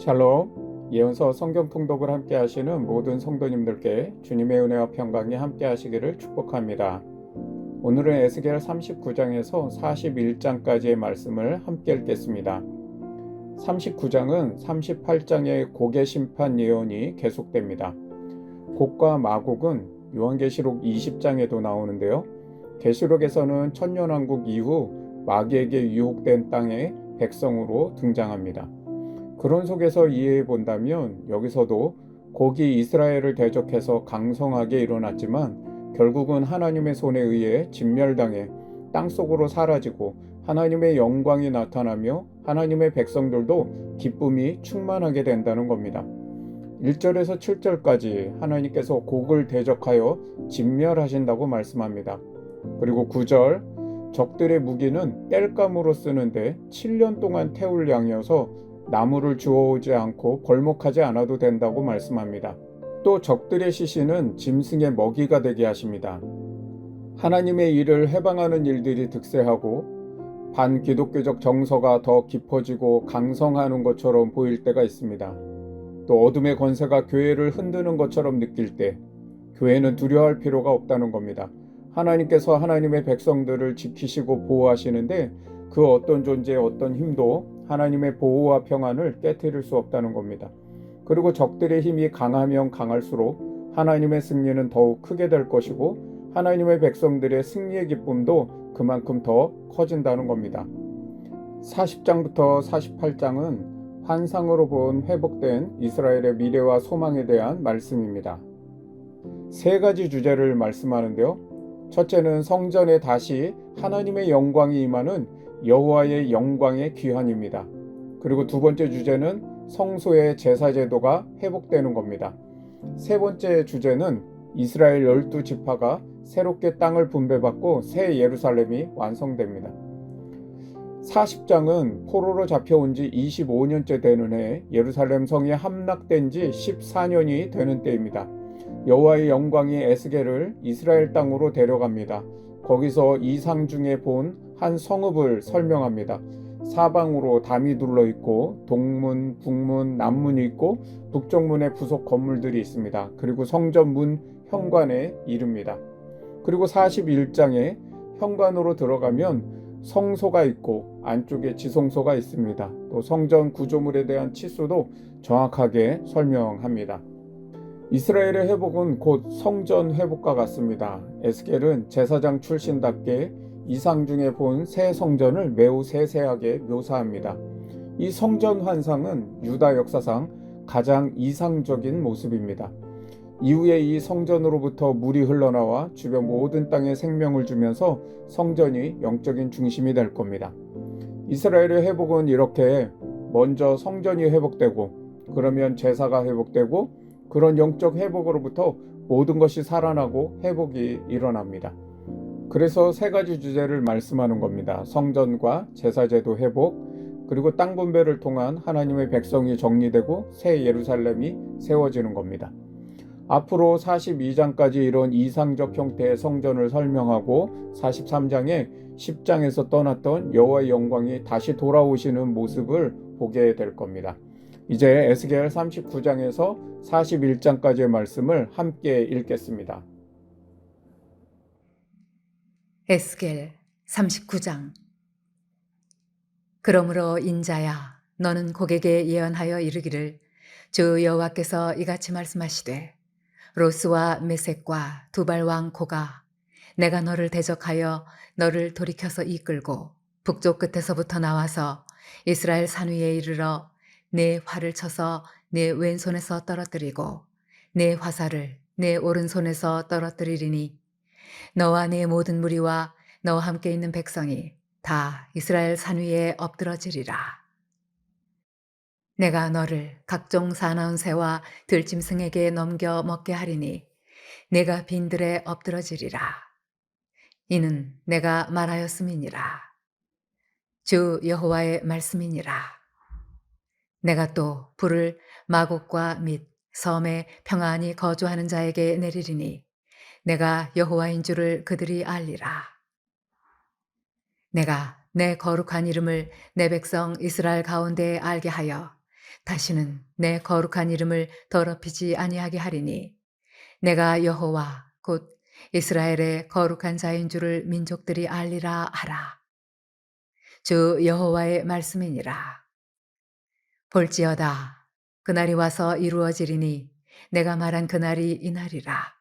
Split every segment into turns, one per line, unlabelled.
샬롬, 예언서 성경 통독을 함께 하시는 모든 성도님들께 주님의 은혜와 평강이 함께 하시기를 축복합니다. 오늘은 에스겔 39장에서 41장까지의 말씀을 함께 읽겠습니다. 39장은 38장의 곡의 심판 예언이 계속됩니다. 곡과 마곡은 요한계시록 20장에도 나오는데요. 계시록에서는 천년왕국 이후 마귀에게 유혹된 땅의 백성으로 등장합니다. 그런 속에서 이해해 본다면 여기서도 곡이 이스라엘을 대적해서 강성하게 일어났지만 결국은 하나님의 손에 의해 진멸당해 땅속으로 사라지고 하나님의 영광이 나타나며 하나님의 백성들도 기쁨이 충만하게 된다는 겁니다. 1절에서 7절까지 하나님께서 곡을 대적하여 진멸하신다고 말씀합니다. 그리고 9절, 적들의 무기는 땔감으로 쓰는데 7년 동안 태울 양이어서 나무를 주워오지 않고 벌목하지 않아도 된다고 말씀합니다. 또 적들의 시신은 짐승의 먹이가 되게 하십니다. 하나님의 일을 해방하는 일들이 득세하고 반기독교적 정서가 더 깊어지고 강성하는 것처럼 보일 때가 있습니다. 또 어둠의 권세가 교회를 흔드는 것처럼 느낄 때 교회는 두려워할 필요가 없다는 겁니다. 하나님께서 하나님의 백성들을 지키시고 보호하시는데 그 어떤 존재의 어떤 힘도 하나님의 보호와 평안을 깨트릴 수 없다는 겁니다. 그리고 적들의 힘이 강하면 강할수록 하나님의 승리는 더욱 크게 될 것이고 하나님의 백성들의 승리의 기쁨도 그만큼 더 커진다는 겁니다. 40장부터 48장은 환상으로 본 회복된 이스라엘의 미래와 소망에 대한 말씀입니다. 세 가지 주제를 말씀하는데요. 첫째는 성전에 다시 하나님의 영광이 임하는 여호와의 영광의 귀환입니다. 그리고 두 번째 주제는 성소의 제사 제도가 회복되는 겁니다. 세 번째 주제는 이스라엘 12지파가 새롭게 땅을 분배받고 새 예루살렘이 완성됩니다. 40장은 포로로 잡혀온 지 25년째 되는 해 예루살렘 성이 함락된 지 14년이 되는 때입니다. 여호와의 영광이 에스겔을 이스라엘 땅으로 데려갑니다. 거기서 이상 중에 본 한 성읍을 설명합니다. 사방으로 담이 둘러 있고 동문, 북문, 남문이 있고 북쪽문에 부속 건물들이 있습니다. 그리고 성전 문 현관에 이릅니다. 그리고 41장에 현관으로 들어가면 성소가 있고 안쪽에 지성소가 있습니다. 또 성전 구조물에 대한 치수도 정확하게 설명합니다. 이스라엘의 회복은 곧 성전 회복과 같습니다. 에스겔은 제사장 출신답게 이상 중에 본 새 성전을 매우 세세하게 묘사합니다. 이 성전 환상은 유다 역사상 가장 이상적인 모습입니다. 이후에 이 성전으로부터 물이 흘러나와 주변 모든 땅에 생명을 주면서 성전이 영적인 중심이 될 겁니다. 이스라엘의 회복은 이렇게 먼저 성전이 회복되고 그러면 제사가 회복되고 그런 영적 회복으로부터 모든 것이 살아나고 회복이 일어납니다. 그래서 세 가지 주제를 말씀하는 겁니다. 성전과 제사제도 회복, 그리고 땅 분배를 통한 하나님의 백성이 정리되고 새 예루살렘이 세워지는 겁니다. 앞으로 42장까지 이런 이상적 형태의 성전을 설명하고 43장에 10장에서 떠났던 여호와의 영광이 다시 돌아오시는 모습을 보게 될 겁니다. 이제 에스겔 39장에서 41장까지의 말씀을 함께 읽겠습니다.
에스겔 39장. 그러므로 인자야, 너는 곡에게 예언하여 이르기를 주 여호와께서 이같이 말씀하시되 로스와 메섹과 두발 왕 고가 내가 너를 대적하여 너를 돌이켜서 이끌고 북쪽 끝에서부터 나와서 이스라엘 산 위에 이르러 내 활을 쳐서 내 왼손에서 떨어뜨리고 내 화살을 내 오른손에서 떨어뜨리리니 너와 내 모든 무리와 너와 함께 있는 백성이 다 이스라엘 산 위에 엎드러지리라. 내가 너를 각종 사나운 새와 들짐승에게 넘겨 먹게 하리니 내가 빈들에 엎드러지리라. 이는 내가 말하였음이니라. 주 여호와의 말씀이니라. 내가 또 불을 마곡과 및 섬에 평안히 거주하는 자에게 내리리니 내가 여호와인 줄을 그들이 알리라. 내가 내 거룩한 이름을 내 백성 이스라엘 가운데에 알게 하여 다시는 내 거룩한 이름을 더럽히지 아니하게 하리니 내가 여호와 곧 이스라엘의 거룩한 자인 줄을 민족들이 알리라 하라. 주 여호와의 말씀이니라. 볼지어다 그날이 와서 이루어지리니 내가 말한 그날이 이날이라.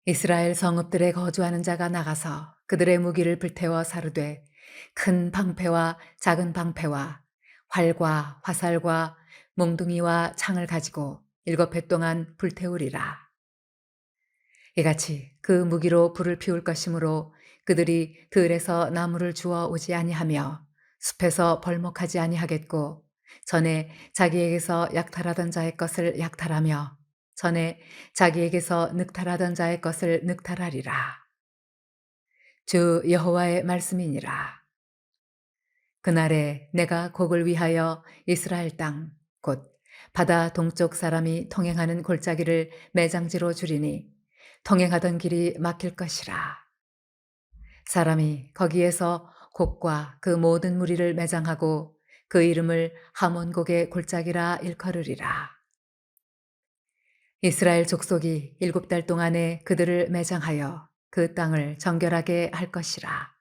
이스라엘 성읍들에 거주하는 자가 나가서 그들의 무기를 불태워 사르되 큰 방패와 작은 방패와 활과 화살과 몽둥이와 창을 가지고 7해 동안 불태우리라. 이같이 그 무기로 불을 피울 것이므로 그들이 들에서 나무를 주워 오지 아니하며 숲에서 벌목하지 아니하겠고 전에 자기에게서 약탈하던 자의 것을 약탈하며 전에 자기에게서 늑탈하던 자의 것을 늑탈하리라. 주 여호와의 말씀이니라. 그날에 내가 곡을 위하여 이스라엘 땅 곧 바다 동쪽 사람이 통행하는 골짜기를 매장지로 주리니 통행하던 길이 막힐 것이라. 사람이 거기에서 곡과 그 모든 무리를 매장하고 그 이름을 하몬곡의 골짜기라 일컬으리라. 이스라엘 족속이 7달 동안에 그들을 매장하여 그 땅을 정결하게 할 것이라.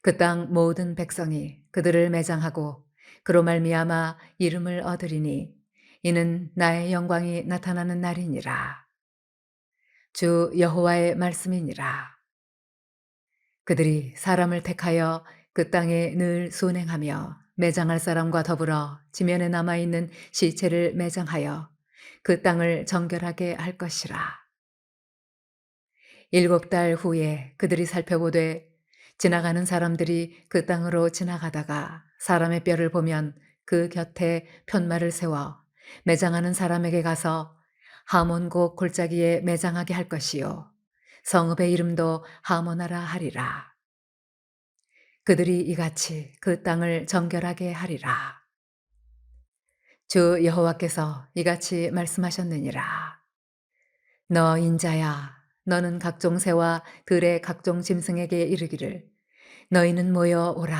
그 땅 모든 백성이 그들을 매장하고 그로 말미암아 이름을 얻으리니 이는 나의 영광이 나타나는 날이니라. 주 여호와의 말씀이니라. 그들이 사람을 택하여 그 땅에 늘 순행하며 매장할 사람과 더불어 지면에 남아있는 시체를 매장하여 그 땅을 정결하게 할 것이라. 7달 후에 그들이 살펴보되 지나가는 사람들이 그 땅으로 지나가다가 사람의 뼈를 보면 그 곁에 편말을 세워 매장하는 사람에게 가서 하몬곡 골짜기에 매장하게 할 것이요 성읍의 이름도 하모나라 하리라. 그들이 이같이 그 땅을 정결하게 하리라. 주 여호와께서 이같이 말씀하셨느니라. 너 인자야, 너는 각종 새와 들의 각종 짐승에게 이르기를 너희는 모여 오라.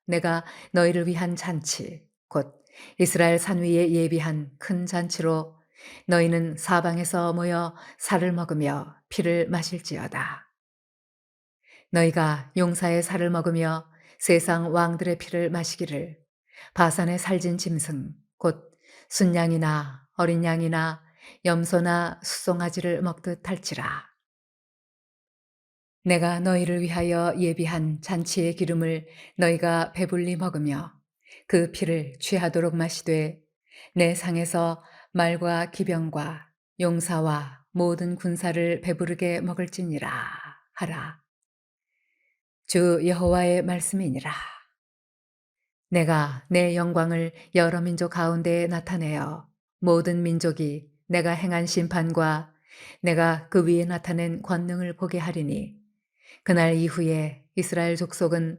내가 너희를 위한 잔치, 곧 이스라엘 산 위에 예비한 큰 잔치로 너희는 사방에서 모여 살을 먹으며 피를 마실지어다. 너희가 용사의 살을 먹으며 세상 왕들의 피를 마시기를 바산의 살진 짐승 곧 순양이나 어린 양이나 염소나 수송아지를 먹듯 할지라. 내가 너희를 위하여 예비한 잔치의 기름을 너희가 배불리 먹으며 그 피를 취하도록 마시되 내 상에서 말과 기병과 용사와 모든 군사를 배부르게 먹을지니라 하라. 주 여호와의 말씀이니라. 내가 내 영광을 여러 민족 가운데에 나타내어 모든 민족이 내가 행한 심판과 내가 그 위에 나타낸 권능을 보게 하리니 그날 이후에 이스라엘 족속은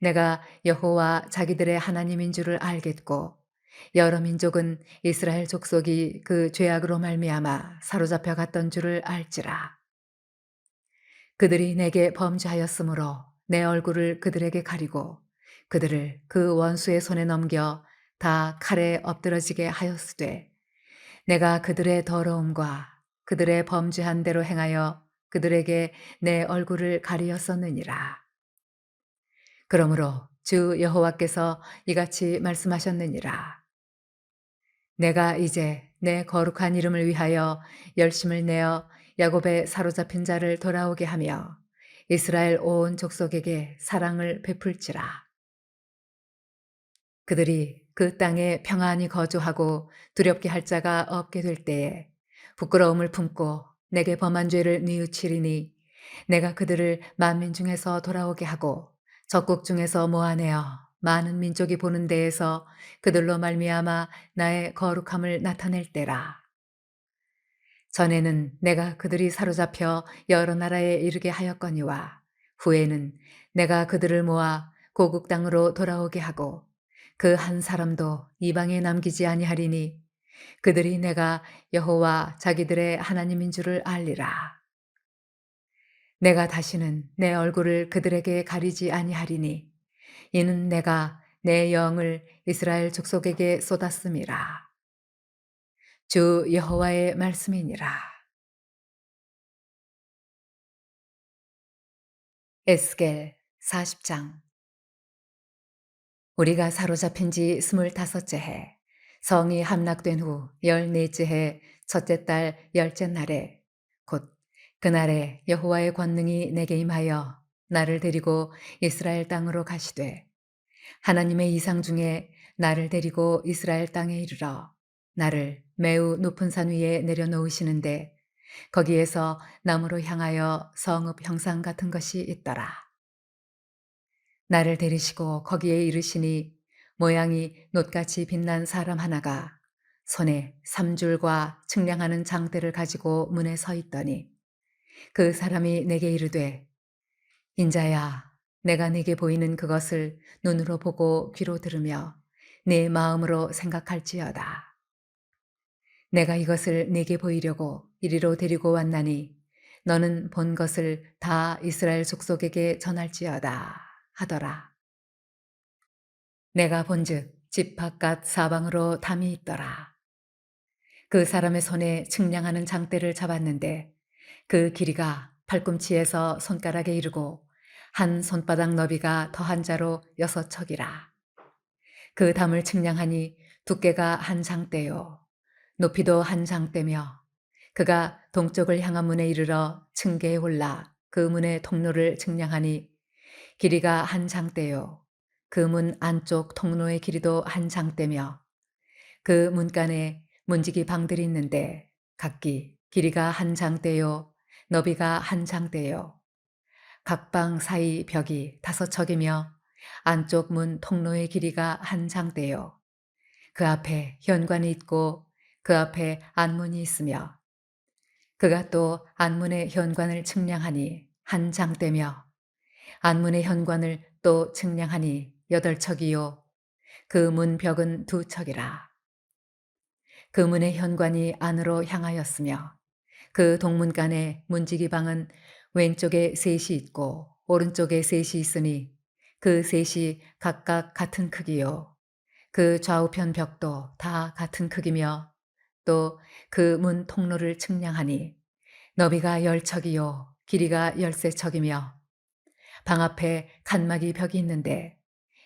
내가 여호와 자기들의 하나님인 줄을 알겠고 여러 민족은 이스라엘 족속이 그 죄악으로 말미암아 사로잡혀 갔던 줄을 알지라. 그들이 내게 범죄하였으므로 내 얼굴을 그들에게 가리고 그들을 그 원수의 손에 넘겨 다 칼에 엎드러지게 하였으되 내가 그들의 더러움과 그들의 범죄한 대로 행하여 그들에게 내 얼굴을 가리었었느니라. 그러므로 주 여호와께서 이같이 말씀하셨느니라. 내가 이제 내 거룩한 이름을 위하여 열심을 내어 야곱의 사로잡힌 자를 돌아오게 하며 이스라엘 온 족속에게 사랑을 베풀지라. 그들이 그 땅에 평안히 거주하고 두렵게 할 자가 없게 될 때에 부끄러움을 품고 내게 범한 죄를 뉘우치리니 내가 그들을 만민 중에서 돌아오게 하고 적국 중에서 모아내어 많은 민족이 보는 데에서 그들로 말미암아 나의 거룩함을 나타낼 때라. 전에는 내가 그들이 사로잡혀 여러 나라에 이르게 하였거니와 후에는 내가 그들을 모아 고국 땅으로 돌아오게 하고 그 한 사람도 이방에 남기지 아니하리니 그들이 내가 여호와 자기들의 하나님인 줄을 알리라. 내가 다시는 내 얼굴을 그들에게 가리지 아니하리니 이는 내가 내 영을 이스라엘 족속에게 쏟았음이라. 주 여호와의 말씀이니라. 에스겔 40장. 우리가 사로잡힌 지 25째 해, 성이 함락된 후 14째 해 첫째 달 10째 날에, 곧 그날에 여호와의 권능이 내게 임하여 나를 데리고 이스라엘 땅으로 가시되, 하나님의 이상 중에 나를 데리고 이스라엘 땅에 이르러 나를 매우 높은 산 위에 내려놓으시는데, 거기에서 나무로 향하여 성읍 형상 같은 것이 있더라. 나를 데리시고 거기에 이르시니, 모양이 놋같이 빛난 사람 하나가 손에 삼줄과 측량하는 장대를 가지고 문에 서 있더니, 그 사람이 내게 이르되, 인자야, 내가 네게 보이는 그것을 눈으로 보고 귀로 들으며 네 마음으로 생각할지어다. 내가 이것을 네게 보이려고 이리로 데리고 왔나니 너는 본 것을 다 이스라엘 족속에게 전할지어다 하더라. 내가 본즉 집 바깥 사방으로 담이 있더라. 그 사람의 손에 측량하는 장대를 잡았는데, 그 길이가 팔꿈치에서 손가락에 이르고 한 손바닥 너비가 더한 자로 6척이라. 그 담을 측량하니 두께가 한 장대요, 높이도 한 장대며, 그가 동쪽을 향한 문에 이르러 층계에 올라 그 문의 통로를 측량하니 길이가 한 장대요, 그 문 안쪽 통로의 길이도 한 장대며, 그 문간에 문지기 방들이 있는데 각기 길이가 한 장대요, 너비가 한 장대요. 각 방 사이 벽이 5척이며 안쪽 문 통로의 길이가 한 장대요. 그 앞에 현관이 있고 그 앞에 안문이 있으며, 그가 또 안문의 현관을 측량하니 한 장대며, 안문의 현관을 또 측량하니 8척이요, 그 문 벽은 2척이라. 그 문의 현관이 안으로 향하였으며, 그 동문간에 문지기 방은 왼쪽에 셋이 있고 오른쪽에 셋이 있으니 그 셋이 각각 같은 크기요, 그 좌우편 벽도 다 같은 크기며, 또 그 문 통로를 측량하니 너비가 10척이요, 길이가 13척이며, 방 앞에 칸막이 벽이 있는데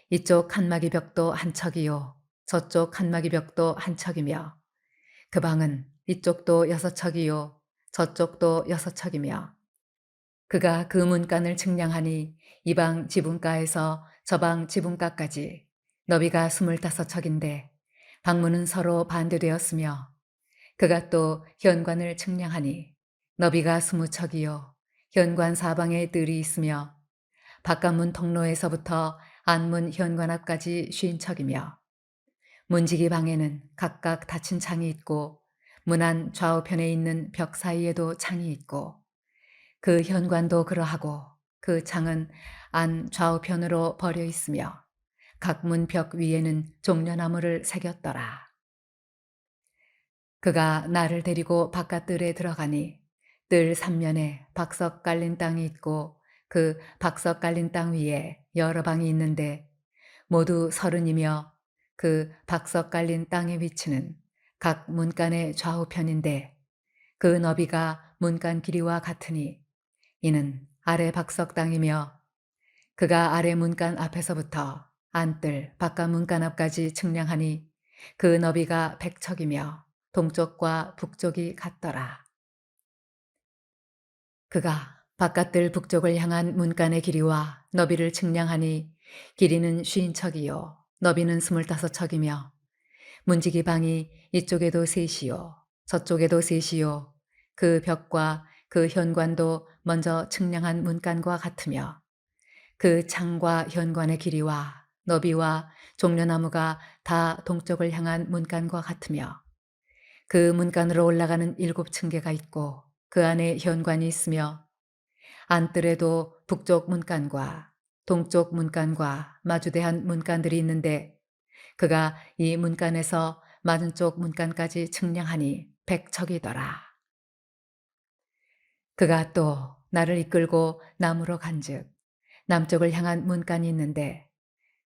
이쪽 칸막이 벽도 한 척이요, 저쪽 칸막이 벽도 한 척이며, 그 방은 이쪽도 6척이요, 저쪽도 6척이며, 그가 그 문간을 측량하니 이 방 지붕가에서 저 방 지붕가까지 너비가 25척인데 방문은 서로 반대되었으며, 그가 또 현관을 측량하니 너비가 20척이요, 현관 사방에 뜰이 있으며, 바깥문 통로에서부터 안문 현관 앞까지 50척이며, 문지기 방에는 각각 닫힌 창이 있고 문 안 좌우편에 있는 벽 사이에도 창이 있고, 그 현관도 그러하고 그 창은 안 좌우편으로 벌여 있으며, 각 문 벽 위에는 종려나무를 새겼더라. 그가 나를 데리고 바깥뜰에 들어가니 뜰 3면에 박석 깔린 땅이 있고 그 박석 깔린 땅 위에 여러 방이 있는데 모두 30이며, 그 박석 깔린 땅의 위치는 각 문간의 좌우편인데 그 너비가 문간 길이와 같으니 이는 아래 박석 땅이며, 그가 아래 문간 앞에서부터 안뜰 바깥 문간 앞까지 측량하니 그 너비가 100척이며 동쪽과 북쪽이 같더라. 그가 바깥뜰 북쪽을 향한 문간의 길이와 너비를 측량하니 길이는 50척이요, 너비는 25척이며, 문지기 방이 이쪽에도 셋이요, 저쪽에도 셋이요, 그 벽과 그 현관도 먼저 측량한 문간과 같으며, 그 창과 현관의 길이와 너비와 종려나무가 다 동쪽을 향한 문간과 같으며, 그 문간으로 올라가는 7층계가 있고 그 안에 현관이 있으며, 안뜰에도 북쪽 문간과 동쪽 문간과 마주대한 문간들이 있는데 그가 이 문간에서 맞은쪽 문간까지 측량하니 100척이더라. 그가 또 나를 이끌고 남으로 간즉 남쪽을 향한 문간이 있는데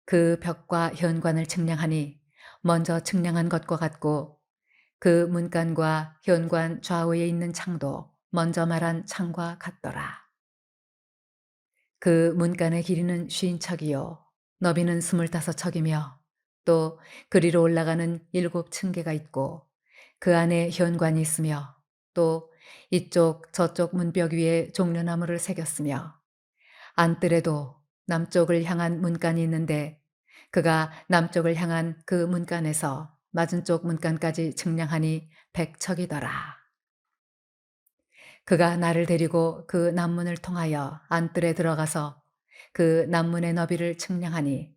그 벽과 현관을 측량하니 먼저 측량한 것과 같고 그 문간과 현관 좌우에 있는 창도 먼저 말한 창과 같더라. 그 문간의 길이는 50척이요 너비는 25척이며 또 그리로 올라가는 7층계가 있고 그 안에 현관이 있으며 또 이쪽 저쪽 문벽 위에 종려나무를 새겼으며 안뜰에도 남쪽을 향한 문간이 있는데 그가 남쪽을 향한 그 문간에서 맞은쪽 문간까지 측량하니 100척이더라. 그가 나를 데리고 그 남문을 통하여 안뜰에 들어가서 그 남문의 너비를 측량하니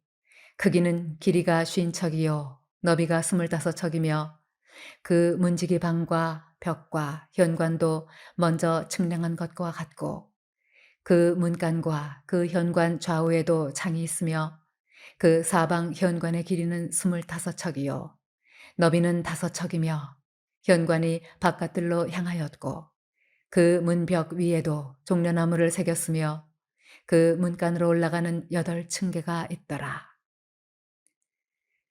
크기는 길이가 50척이요 너비가 25척이며 그 문지기 방과 벽과 현관도 먼저 측량한 것과 같고 그 문간과 그 현관 좌우에도 창이 있으며 그 사방 현관의 길이는 25척이요 너비는 5척이며 현관이 바깥들로 향하였고 그 문벽 위에도 종려나무를 새겼으며 그 문간으로 올라가는 8층계가 있더라.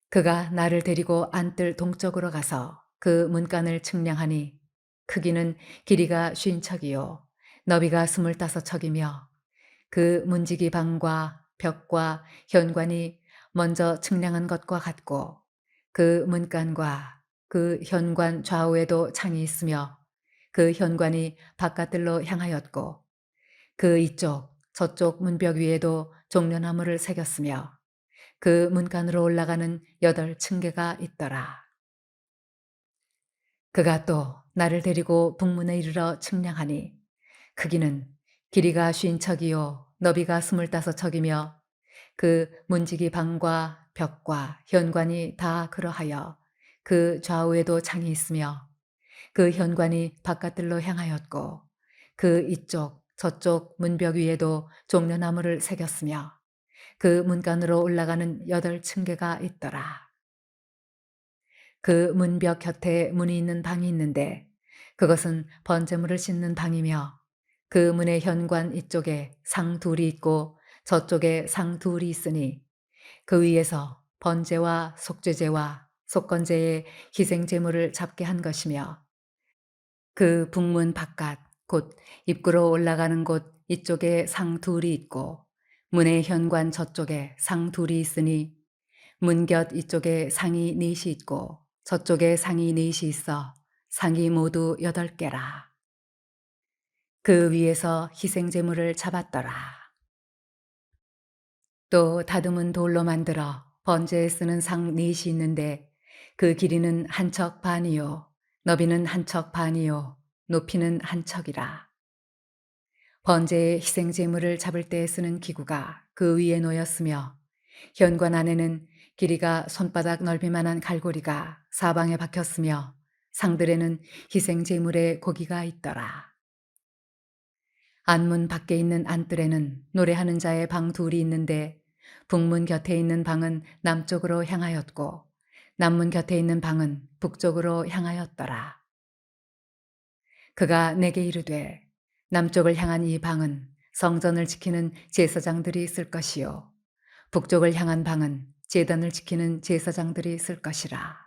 그가 나를 데리고 안뜰 동쪽으로 가서 그 문간을 측량하니 크기는 길이가 50척이요 너비가 25척이며 그 문지기 방과 벽과 현관이 먼저 측량한 것과 같고 그 문간과 그 현관 좌우에도 창이 있으며 그 현관이 바깥들로 향하였고 그 이쪽 저쪽 문벽 위에도 종려나무를 새겼으며 그 문간으로 올라가는 8층계가 있더라. 그가 또 나를 데리고 북문에 이르러 측량하니 크기는 길이가 50척이요 너비가 25척이며 그 문지기 방과 벽과 현관이 다 그러하여 그 좌우에도 창이 있으며 그 현관이 바깥들로 향하였고 그 이쪽 저쪽 문벽 위에도 종려나무를 새겼으며 그 문간으로 올라가는 8층계가 있더라. 그 문벽 곁에 문이 있는 방이 있는데 그것은 번제물을 씻는 방이며 그 문의 현관 이쪽에 상 둘이 있고 저쪽에 상 둘이 있으니 그 위에서 번제와 속죄제와 속건제의 희생제물을 잡게 한 것이며 그 북문 바깥 곧 입구로 올라가는 곳 이쪽에 상 둘이 있고 문의 현관 저쪽에 상 둘이 있으니 문 곁 이쪽에 상이 넷이 있고 저쪽에 상이 넷이 있어 상이 모두 8개라. 그 위에서 희생제물을 잡았더라. 또 다듬은 돌로 만들어 번제에 쓰는 상 넷이 있는데 그 길이는 1척 반이요 너비는 1척 반이요 높이는 1척이라. 번제의 희생제물을 잡을 때 쓰는 기구가 그 위에 놓였으며 현관 안에는 길이가 손바닥 넓이만한 갈고리가 사방에 박혔으며 상들에는 희생제물의 고기가 있더라. 안문 밖에 있는 안뜰에는 노래하는 자의 방 둘이 있는데 북문 곁에 있는 방은 남쪽으로 향하였고 남문 곁에 있는 방은 북쪽으로 향하였더라. 그가 내게 이르되 남쪽을 향한 이 방은 성전을 지키는 제사장들이 있을 것이요 북쪽을 향한 방은 제단을 지키는 제사장들이 있을 것이라.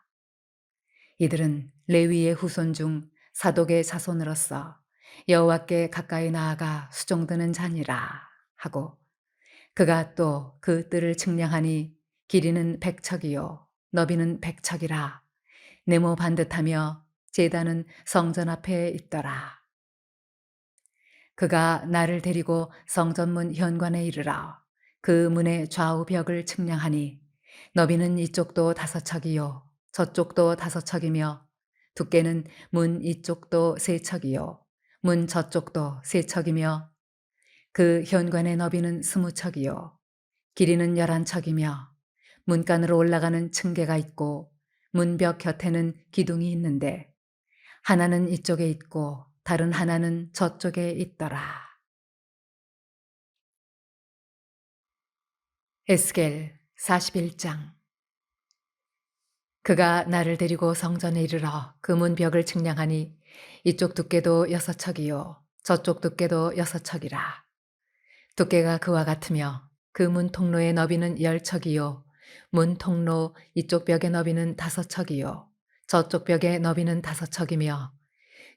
이들은 레위의 후손 중 사독의 자손으로서 여호와께 가까이 나아가 수종드는 자니라 하고 그가 또 그 뜰을 측량하니 길이는 100척이요 너비는 100척이라 네모 반듯하며 제단은 성전 앞에 있더라. 그가 나를 데리고 성전문 현관에 이르러 그 문의 좌우 벽을 측량하니 너비는 이쪽도 5척이요 저쪽도 5척이며 두께는 문 이쪽도 3척이요 문 저쪽도 3척이며 그 현관의 너비는 20척이요 길이는 11척이며 문간으로 올라가는 층계가 있고 문벽 곁에는 기둥이 있는데 하나는 이쪽에 있고 다른 하나는 저쪽에 있더라. 에스겔 41장. 그가 나를 데리고 성전에 이르러 그 문벽을 측량하니 이쪽 두께도 6척이요 저쪽 두께도 6척이라. 두께가 그와 같으며 그 문 통로의 너비는 10척이요 문 통로 이쪽 벽의 너비는 5척이요 저쪽 벽의 너비는 5척이며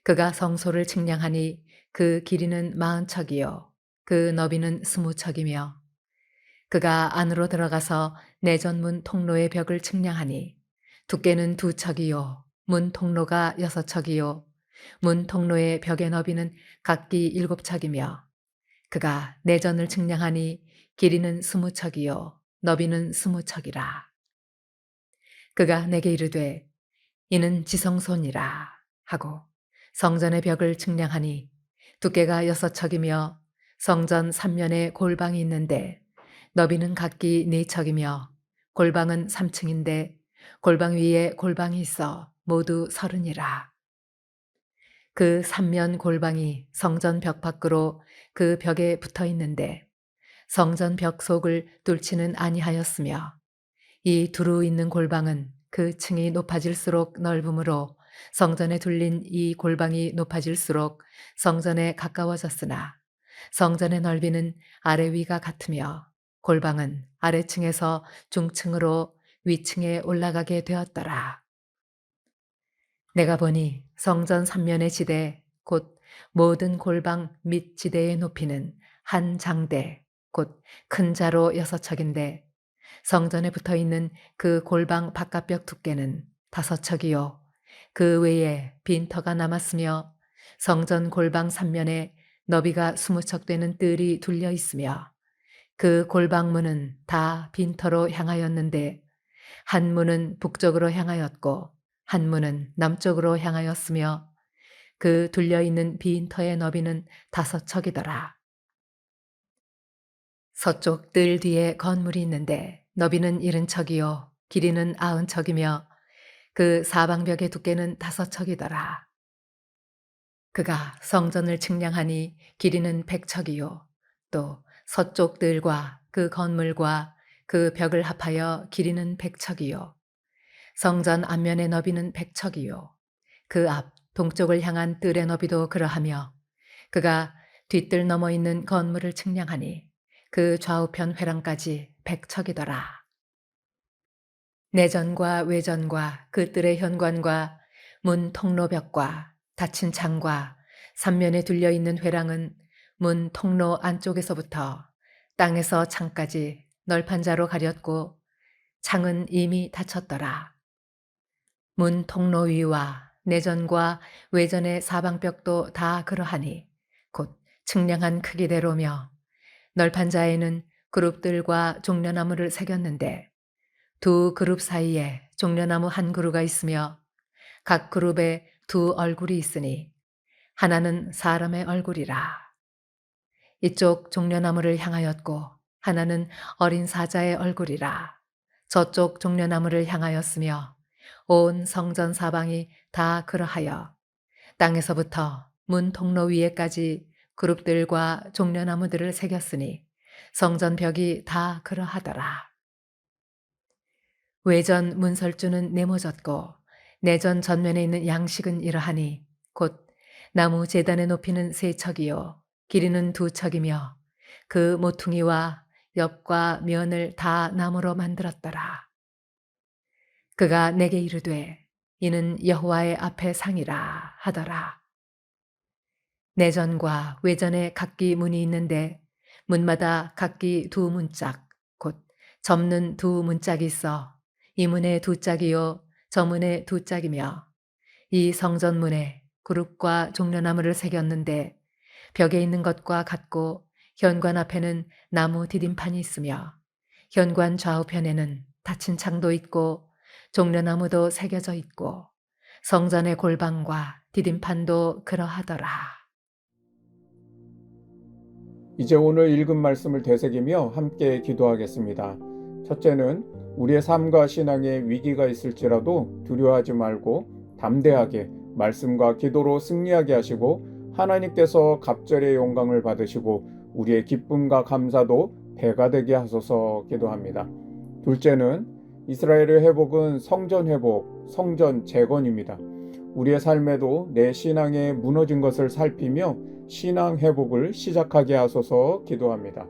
그가 성소를 측량하니 그 길이는 40척이요 그 너비는 20척이며 그가 안으로 들어가서 내전문 통로의 벽을 측량하니 두께는 2척이요 문 통로가 6척이요 문 통로의 벽의 너비는 각기 7척이며 그가 내전을 측량하니 길이는 20척이요 너비는 20척이라. 그가 내게 이르되 이는 지성소니라 하고 성전의 벽을 측량하니 두께가 6척이며 성전 3면에 골방이 있는데 너비는 각기 4척이며 골방은 3층인데 골방 위에 골방이 있어 모두 30이라. 그 3면 골방이 성전 벽 밖으로 그 벽에 붙어 있는데 성전 벽 속을 뚫지는 아니하였으며 이 두루 있는 골방은 그 층이 높아질수록 넓음으로 성전에 둘린 이 골방이 높아질수록 성전에 가까워졌으나 성전의 넓이는 아래 위가 같으며 골방은 아래층에서 중층으로 위층에 올라가게 되었더라. 내가 보니 성전 3면의 지대 곧 모든 골방 및 지대의 높이는 한 장대 곧 큰 자로 6척인데 성전에 붙어 있는 그 골방 바깥벽 두께는 5척이요 그 외에 빈터가 남았으며 성전 골방 3면에 너비가 20척 되는 뜰이 둘려 있으며 그 골방 문은 다 빈터로 향하였는데 한 문은 북쪽으로 향하였고 한 문은 남쪽으로 향하였으며 그 둘려 있는 빈터의 너비는 5척이더라. 서쪽 뜰 뒤에 건물이 있는데 너비는 70척이요 길이는 90척이며 그 사방벽의 두께는 5척이더라. 그가 성전을 측량하니 길이는 100척이요 또 서쪽 뜰과 그 건물과 그 벽을 합하여 길이는 100척이요 성전 앞면의 너비는 100척이요 그 앞 동쪽을 향한 뜰의 너비도 그러하며 그가 뒷뜰 넘어 있는 건물을 측량하니 그 좌우편 회랑까지 100척이더라. 내전과 외전과 그 뜰의 현관과 문 통로벽과 닫힌 창과 삼면에 둘려 있는 회랑은 문 통로 안쪽에서부터 땅에서 창까지 널판 자로 가렸고 창은 이미 닫혔더라. 문 통로 위와 내전과 외전의 사방벽도 다 그러하니 곧 측량한 크기대로며 널판 자에는 그룹들과 종려나무를 새겼는데 두 그룹 사이에 종려나무 한 그루가 있으며 각 그룹에 두 얼굴이 있으니 하나는 사람의 얼굴이라. 이쪽 종려나무를 향하였고 하나는 어린 사자의 얼굴이라. 저쪽 종려나무를 향하였으며 온 성전 사방이 다 그러하여 땅에서부터 문 통로 위에까지 그룹들과 종려나무들을 새겼으니 성전 벽이 다 그러하더라. 외전 문설주는 네모졌고 내전 전면에 있는 양식은 이러하니 곧 나무 제단의 높이는 3척이요 길이는 2척이며 그 모퉁이와 옆과 면을 다 나무로 만들었더라. 그가 내게 이르되 이는 여호와의 앞에 상이라 하더라. 내전과 외전에 각기 문이 있는데 문마다 각기 2문짝 곧 접는 2문짝이 있어 이 문에 2짝이요 저 문에 2짝이며 이 성전문에 그룹과 종려나무를 새겼는데 벽에 있는 것과 같고 현관 앞에는 나무 디딤판이 있으며 현관 좌우편에는 닫힌 창도 있고 종려나무도 새겨져 있고 성전의 골방과 디딤판도 그러하더라.
이제 오늘 읽은 말씀을 되새기며 함께 기도하겠습니다. 첫째는 우리의 삶과 신앙에 위기가 있을지라도 두려워하지 말고 담대하게 말씀과 기도로 승리하게 하시고 하나님께서 갑절의 영광을 받으시고 우리의 기쁨과 감사도 배가 되게 하소서 기도합니다. 둘째는 이스라엘의 회복은 성전 회복, 성전 재건입니다. 우리의 삶에도 내 신앙에 무너진 것을 살피며 신앙 회복을 시작하게 하소서 기도합니다.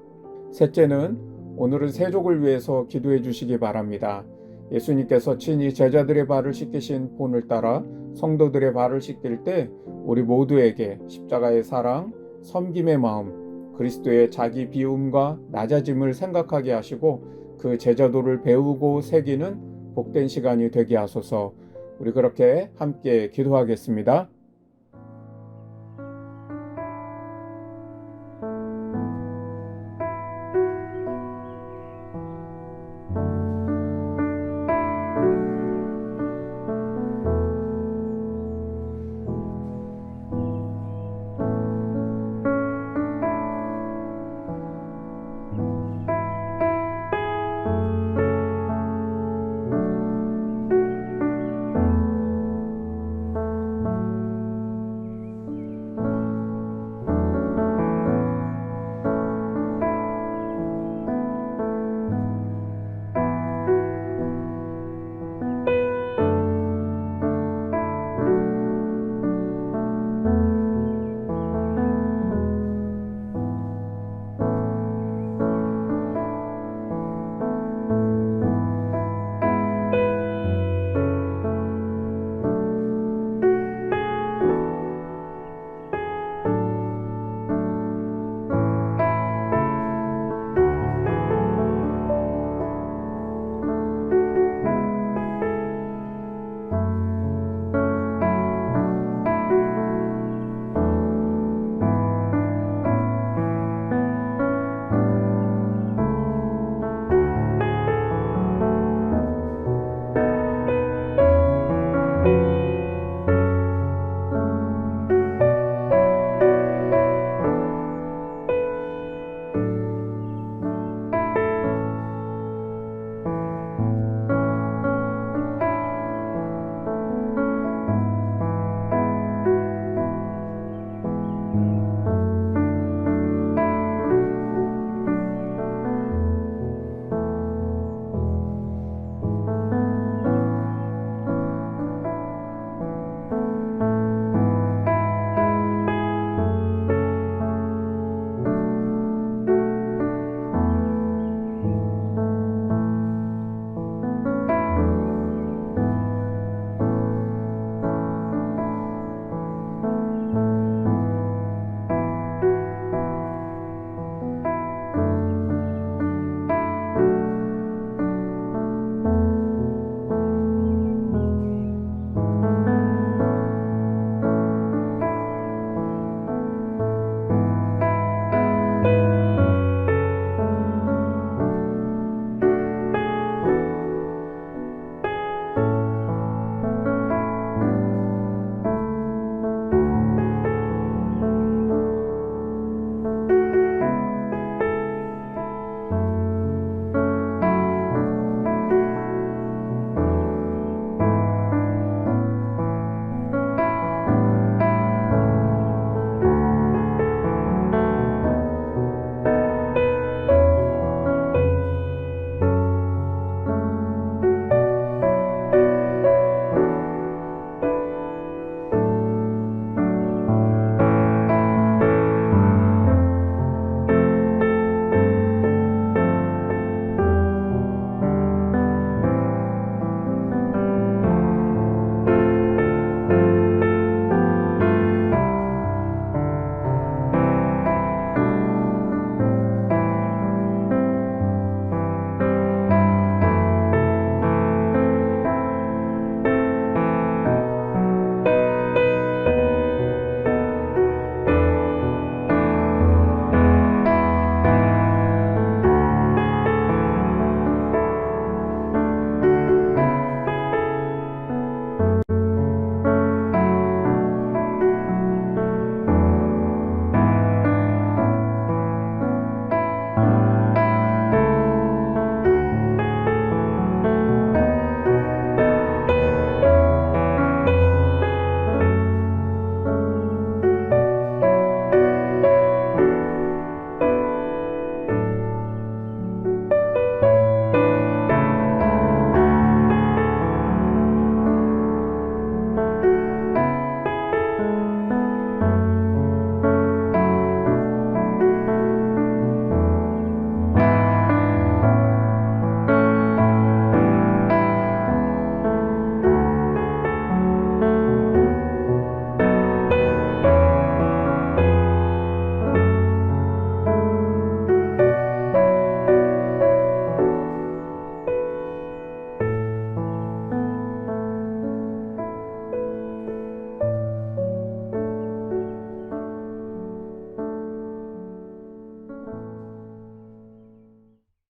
셋째는 오늘은 세족을 위해서 기도해 주시기 바랍니다. 예수님께서 친히 제자들의 발을 씻기신 본을 따라 성도들의 발을 씻길 때 우리 모두에게 십자가의 사랑, 섬김의 마음, 그리스도의 자기 비움과 낮아짐을 생각하게 하시고 그 제자도를 배우고 새기는 복된 시간이 되게 하소서. 우리 그렇게 함께 기도하겠습니다.